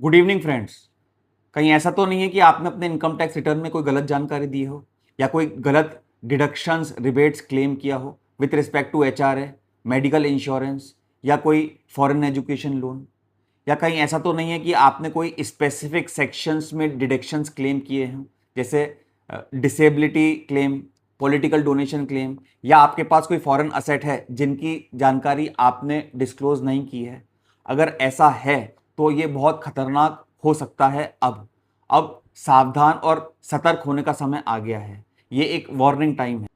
Good evening friends. कहीं ऐसा तो नहीं है कि आपने अपने इनकम टैक्स रिटर्न में कोई गलत जानकारी दी हो या कोई गलत डिडक्शंस रिबेट्स क्लेम किया हो with respect to HRA, medical insurance या कोई फॉरेन एजुकेशन लोन, या कहीं ऐसा तो नहीं है कि आपने कोई स्पेसिफिक सेक्शंस में डिडक्शंस क्लेम किए हैं, जैसे disability claim, political donation claim, या आपके पास कोई फॉरेन असेट है जिनकी जानकारी आपने डिस्क्लोज नहीं की है। अगर ऐसा है तो ये बहुत खतरनाक हो सकता है। अब सावधान और सतर्क होने का समय आ गया है। ये एक वार्निंग टाइम है।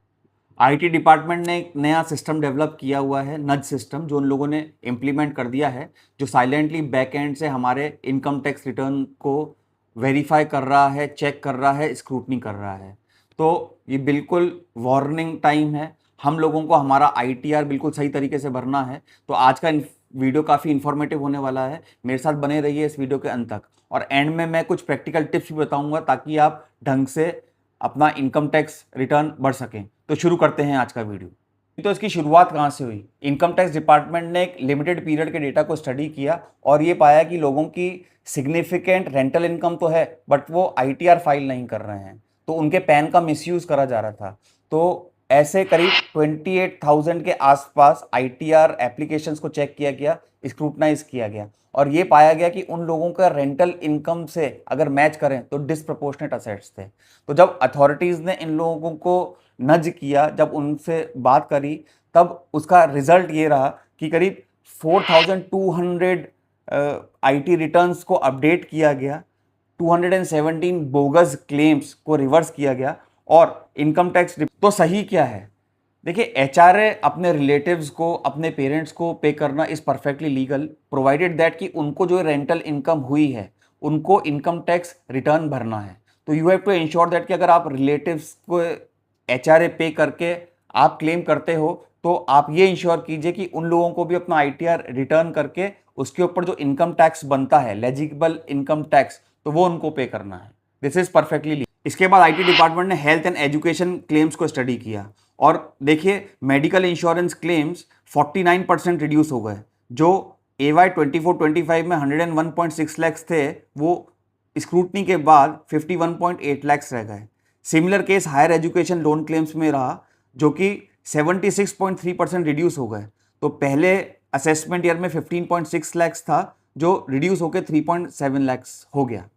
आईटी डिपार्टमेंट ने एक नया सिस्टम डेवलप किया हुआ है, नज सिस्टम, जो उन लोगों ने इम्प्लीमेंट कर दिया है, जो साइलेंटली बैक एंड से हमारे इनकम टैक्स रिटर्न को वेरीफाई कर रहा है, चेक कर रहा है, स्क्रूटनी कर रहा है। तो ये बिल्कुल वार्निंग टाइम है। हम लोगों को हमारा आईटीआर बिल्कुल सही तरीके से भरना है। तो आज का वीडियो काफ़ी इन्फॉर्मेटिव होने वाला है। मेरे साथ बने रहिए इस वीडियो के अंत तक, और एंड में मैं कुछ प्रैक्टिकल टिप्स भी बताऊंगा ताकि आप ढंग से अपना इनकम टैक्स रिटर्न भर सकें। तो शुरू करते हैं आज का वीडियो। तो इसकी शुरुआत कहाँ से हुई? इनकम टैक्स डिपार्टमेंट ने एक लिमिटेड पीरियड के डेटा को स्टडी किया और ये पाया कि लोगों की सिग्निफिकेंट रेंटल इनकम तो है, बट वो आईटीआर फाइल नहीं कर रहे हैं, तो उनके पैन का मिसयूज करा जा रहा था। तो ऐसे करीब 28,000 के आसपास आईटीआर एप्लीकेशंस को चेक किया गया, स्क्रूटनाइज किया गया, और ये पाया गया कि उन लोगों का रेंटल इनकम से अगर मैच करें तो डिसप्रपोर्शनेट असेट्स थे। तो जब अथॉरिटीज़ ने इन लोगों को नज किया, जब उनसे बात करी, तब उसका रिजल्ट ये रहा कि करीब 4,200 आईटी रिटर्न्स को अपडेट किया गया, 217 बोगस क्लेम्स को रिवर्स किया गया, और इनकम टैक्स तो सही क्या है? देखिए, एचआरए अपने रिलेटिव्स को, अपने पेरेंट्स को पे करना is perfectly legal, provided that कि उनको जो रेंटल इनकम हुई है उनको इनकम टैक्स रिटर्न भरना है। तो you have to ensure that कि अगर आप रिलेटिव्स को एचआरए पे करके आप क्लेम करते हो, तो आप ये इंश्योर कीजिए कि उन लोगों को भी अपना आईटीआर रिटर्न करके उसके ऊपर जो इनकम टैक्स बनता है, लेजिबल इनकम टैक्स, तो वो उनको पे करना है। This is perfectly. इसके बाद आईटी डिपार्टमेंट ने हेल्थ एंड एजुकेशन क्लेम्स को स्टडी किया और देखिए, मेडिकल इंश्योरेंस क्लेम्स 49% रिड्यूस हो गए। जो AY 24-25 में 101.6 लैक्स थे, वो स्क्रूटनी के बाद 51.8 लैक्स रह गए। Similar case higher education loan claims में रहा, जो कि 76.3% रिड्यूस हो गए। तो पहले असेसमेंट ईयर में 15.6 लैक्स था, जो रिड्यूस होकर 3.7 लैक्स हो गया।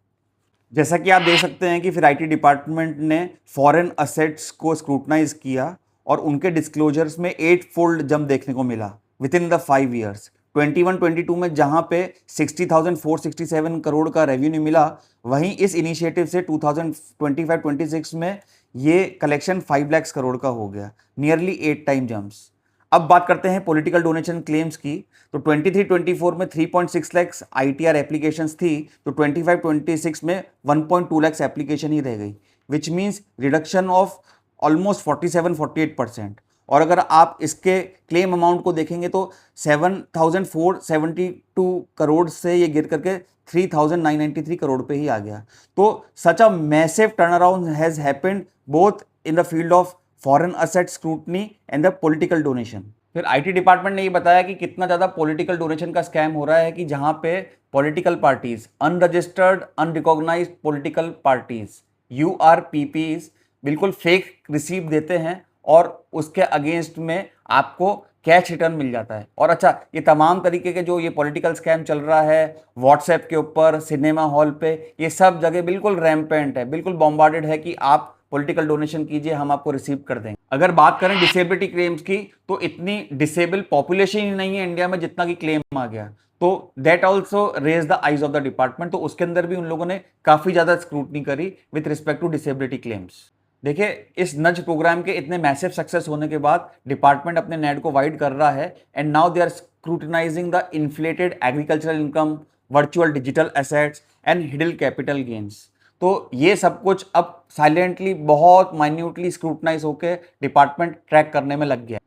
जैसा कि आप देख सकते हैं कि फिर आईटी डिपार्टमेंट ने फॉरेन असेट्स को स्क्रूटनाइज किया और उनके डिस्क्लोजर्स में 8-fold जंप देखने को मिला विद इन द 5 ईयर्स। 21-22 में जहां पे 60,467 करोड़ का रेवेन्यू मिला, वहीं इस इनिशिएटिव से 2025-26 में ये कलेक्शन 5 लाख करोड़ का हो गया, नियरली 8 टाइम जंप्स। अब बात करते हैं पॉलिटिकल डोनेशन क्लेम्स की। तो 23-24 में 3.6 लैक्स आईटीआर एप्लीकेशंस थी, तो 25-26 में 1.2 लैक्स एप्लीकेशन ही रह गई, which means reduction of almost 47-48%। और अगर आप इसके क्लेम अमाउंट को देखेंगे तो 7,472 करोड़ से ये गिर करके 3,993 करोड़ पे ही आ गया। तो such a massive turnaround has happened both in the field of foreign asset scrutiny and the political donation. फिर आईटी डिपार्टमेंट ने ये बताया कि कितना ज़्यादा पॉलिटिकल डोनेशन का स्कैम हो रहा है, कि जहां पे political parties, unregistered unrecognised political parties, URPPs, बिल्कुल फेक रिसीव देते हैं और उसके अगेंस्ट में आपको कैश रिटर्न मिल जाता है। और अच्छा, ये तमाम तरीके के जो ये पॉलिटिकल स्कैम चल रहा है व्हाट्सएप के ऊपर, सिनेमा हॉल पे, ये सब जगह बिल्कुल रैम्पेंट है, बिल्कुल बॉम्बार्डेड है कि आप पॉलिटिकल डोनेशन कीजिए, हम आपको रिसीव कर देंगे। अगर बात करें डिसेबिलिटी क्लेम्स की, तो इतनी डिसेबल पॉपुलेशन ही नहीं है इंडिया में जितना कि क्लेम आ गया। तो that also raise the eyes of the department. तो उसके अंदर भी उन लोगों ने काफी ज्यादा स्क्रूटनी करी with respect to disability claims. देखिए, इस नज प्रोग्राम के इतने मैसिव सक्सेस होने के बाद डिपार्टमेंट अपने नेट को वाइड कर रहा है, and now they are scrutinizing the inflated agricultural income, virtual digital assets and hidden capital gains. तो ये सब कुछ अब साइलेंटली, बहुत माइन्यूटली स्क्रूटनाइज होकर डिपार्टमेंट ट्रैक करने में लग गया।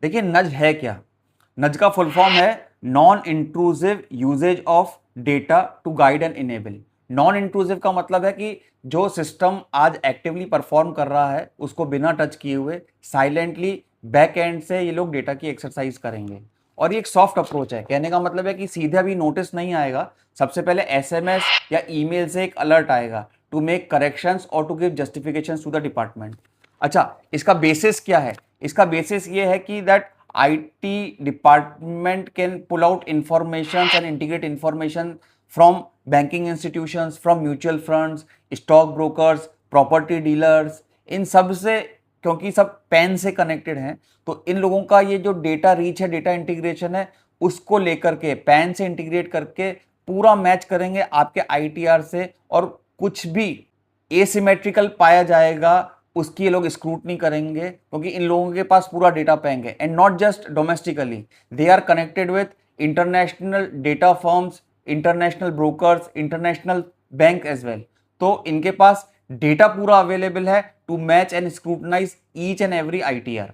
देखिए, नज है क्या? नज का फुल फॉर्म है non intrusive usages of data to guide and enable. Non intrusive का मतलब है कि जो सिस्टम आज एक्टिवली परफॉर्म कर रहा है उसको बिना टच किए हुए साइलेंटली बैक एंड से ये लोग डेटा की एक्सरसाइज करेंगे। और ये एक सॉफ्ट अप्रोच है। कहने का मतलब है कि सीधे अभी नोटिस नहीं आएगा, सबसे पहले एसएमएस या ईमेल से एक अलर्ट आएगा टू मेक करेक्शंस और to give justifications to the department. अच्छा, इसका बेसिस क्या है? इसका बेसिस ये है कि that IT department can pull out information and integrate information from banking institutions, from mutual funds, stock brokers, property dealers, इन सब से, क्योंकि सब पैन से कनेक्टेड हैं, तो इन लोगों का ये जो डेटा रीच है, डेटा इंटीग्रेशन है, उसको लेकर के पैन से इंटीग्रेट करके पूरा मैच करेंगे आपके आईटीआर से, और कुछ भी एसिमेट्रिकल पाया जाएगा उसकी ये लोग स्क्रूटनी करेंगे, क्योंकि इन लोगों के पास पूरा डेटा पैंग है। And not just domestically, they are connected with international data firms, international brokers, international bank as well. तो इनके पास डेटा पूरा अवेलेबल है to match and scrutinise each and every ITR.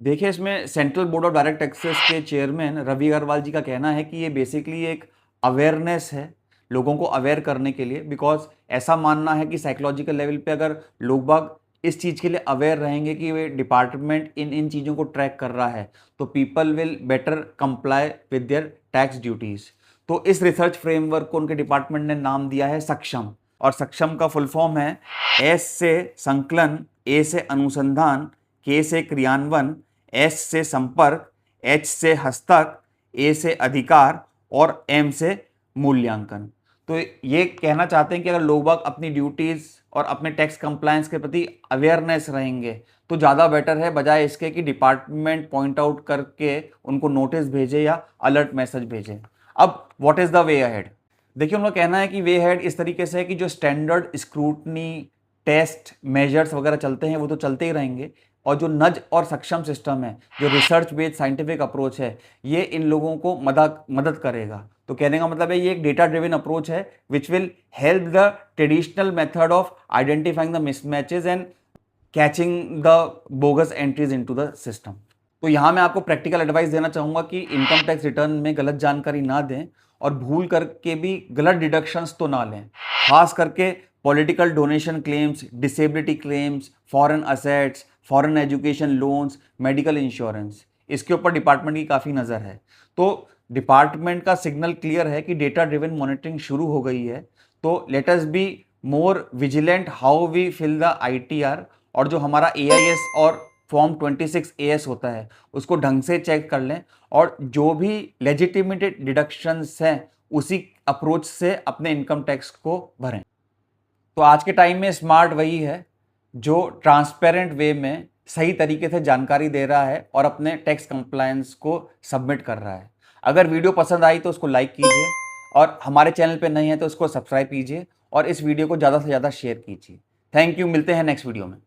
देखिए, इसमें central board of direct taxes के chairman Ravi Agarwal ji का कहना है कि ये बेसिकली एक अवेयरनेस है, लोगों को अवेयर करने के लिए। बिकॉज ऐसा मानना है कि साइकोलॉजिकल लेवल पे अगर लोग बाग इस चीज़ के लिए अवेयर रहेंगे कि वे डिपार्टमेंट इन इन चीज़ों को ट्रैक कर रहा है, तो people will better comply with their tax duties. तो इस रिसर्च फ्रेमवर्क को उनके डिपार्टमेंट ने नाम दिया है सक्षम, और सक्षम का फुल फॉर्म है एस से संकलन, ए से अनुसंधान, के से क्रियान्वयन, एस से संपर्क, एच से हस्तक, ए से अधिकार और एम से मूल्यांकन। तो ये कहना चाहते हैं कि अगर लोग बाग अपनी ड्यूटीज़ और अपने टैक्स कंप्लायंस के प्रति अवेयरनेस रहेंगे तो ज़्यादा बेटर है, बजाय इसके कि डिपार्टमेंट पॉइंट आउट करके उनको नोटिस भेजे या अलर्ट मैसेज भेजे। अब what is the way ahead? देखिए, उनका कहना है कि वे अहेड इस तरीके से है कि जो स्टैंडर्ड स्क्रूटनी, टेस्ट, मेजर्स वगैरह चलते हैं वो तो चलते ही रहेंगे, और जो नज और सक्षम सिस्टम है, जो रिसर्च बेस्ड साइंटिफिक अप्रोच है, ये इन लोगों को मदद करेगा। तो कहने का मतलब है ये एक डेटा ड्रिवन अप्रोच है which will help the traditional method of identifying the mismatches and catching the bogus entries into the system. तो यहाँ मैं आपको प्रैक्टिकल एडवाइस देना चाहूँगा कि इनकम टैक्स रिटर्न में गलत जानकारी ना दें, और भूल करके भी गलत डिडक्शंस तो ना लें। खास करके political donation claims, disability claims, foreign assets, foreign education loans, medical insurance, इसके ऊपर डिपार्टमेंट की काफ़ी नज़र है। तो डिपार्टमेंट का सिग्नल क्लियर है कि डेटा ड्रिवन मॉनिटरिंग शुरू हो गई है। तो let us be more vigilant how we fill the ITR, और जो हमारा एआईएस और फॉर्म 26 एएस होता है उसको ढंग से चेक कर लें, और जो भी लेजिटिमेटेड डिडक्शंस हैं उसी अप्रोच से अपने इनकम टैक्स को भरें। तो आज के टाइम में स्मार्ट वही है जो ट्रांसपेरेंट वे में सही तरीके से जानकारी दे रहा है और अपने टैक्स कंप्लायंस को सबमिट कर रहा है। अगर वीडियो पसंद आई तो उसको लाइक कीजिए, और हमारे चैनल पे नहीं है तो उसको सब्सक्राइब कीजिए, और इस वीडियो को ज़्यादा से ज़्यादा शेयर कीजिए। थैंक यू, मिलते हैं नेक्स्ट वीडियो में।